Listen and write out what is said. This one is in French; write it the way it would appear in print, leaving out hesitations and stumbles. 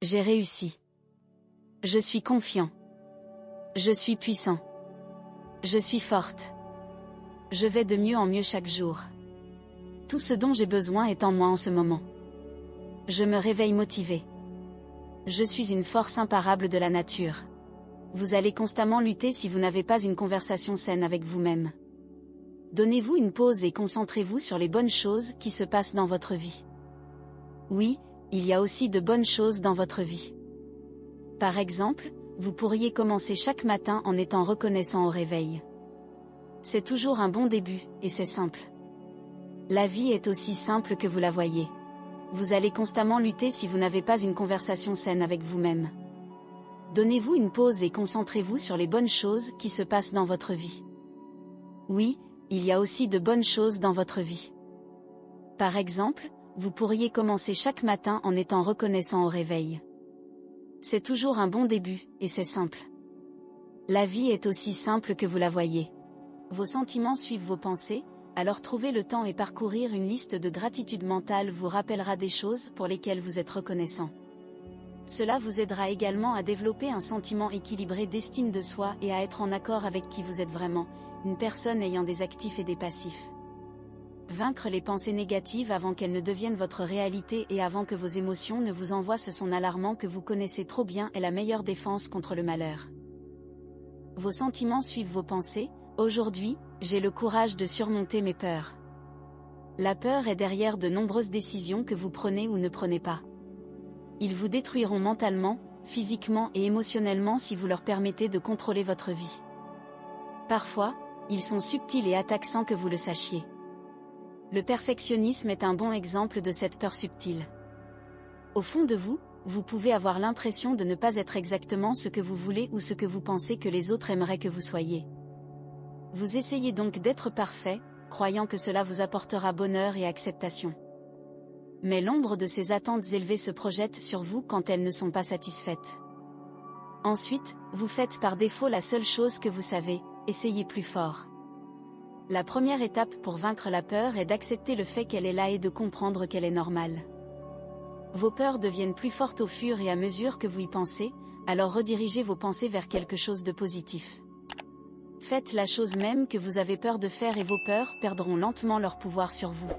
J'ai réussi. Je suis confiant. Je suis puissant. Je suis forte. Je vais de mieux en mieux chaque jour. Tout ce dont j'ai besoin est en moi en ce moment. Je me réveille motivé. Je suis une force imparable de la nature. Vous allez constamment lutter si vous n'avez pas une conversation saine avec vous-même. Donnez-vous une pause et concentrez-vous sur les bonnes choses qui se passent dans votre vie. Oui, il y a aussi de bonnes choses dans votre vie. Par exemple, vous pourriez commencer chaque matin en étant reconnaissant au réveil. C'est toujours un bon début, et c'est simple. La vie est aussi simple que vous la voyez. Vous allez constamment lutter si vous n'avez pas une conversation saine avec vous-même. Donnez-vous une pause et concentrez-vous sur les bonnes choses qui se passent dans votre vie. Oui, il y a aussi de bonnes choses dans votre vie. Par exemple, vous pourriez commencer chaque matin en étant reconnaissant au réveil. C'est toujours un bon début, et c'est simple. La vie est aussi simple que vous la voyez. Vos sentiments suivent vos pensées, alors trouver le temps et parcourir une liste de gratitude mentale vous rappellera des choses pour lesquelles vous êtes reconnaissant. Cela vous aidera également à développer un sentiment équilibré d'estime de soi et à être en accord avec qui vous êtes vraiment, une personne ayant des actifs et des passifs. Vaincre les pensées négatives avant qu'elles ne deviennent votre réalité et avant que vos émotions ne vous envoient ce son alarmant que vous connaissez trop bien est la meilleure défense contre le malheur. Vos sentiments suivent vos pensées. Aujourd'hui, j'ai le courage de surmonter mes peurs. La peur est derrière de nombreuses décisions que vous prenez ou ne prenez pas. Ils vous détruiront mentalement, physiquement et émotionnellement si vous leur permettez de contrôler votre vie. Parfois, ils sont subtils et attaquent sans que vous le sachiez. Le perfectionnisme est un bon exemple de cette peur subtile. Au fond de vous, vous pouvez avoir l'impression de ne pas être exactement ce que vous voulez ou ce que vous pensez que les autres aimeraient que vous soyez. Vous essayez donc d'être parfait, croyant que cela vous apportera bonheur et acceptation. Mais l'ombre de ces attentes élevées se projette sur vous quand elles ne sont pas satisfaites. Ensuite, vous faites par défaut la seule chose que vous savez, essayez plus fort. La première étape pour vaincre la peur est d'accepter le fait qu'elle est là et de comprendre qu'elle est normale. Vos peurs deviennent plus fortes au fur et à mesure que vous y pensez, alors redirigez vos pensées vers quelque chose de positif. Faites la chose même que vous avez peur de faire et vos peurs perdront lentement leur pouvoir sur vous.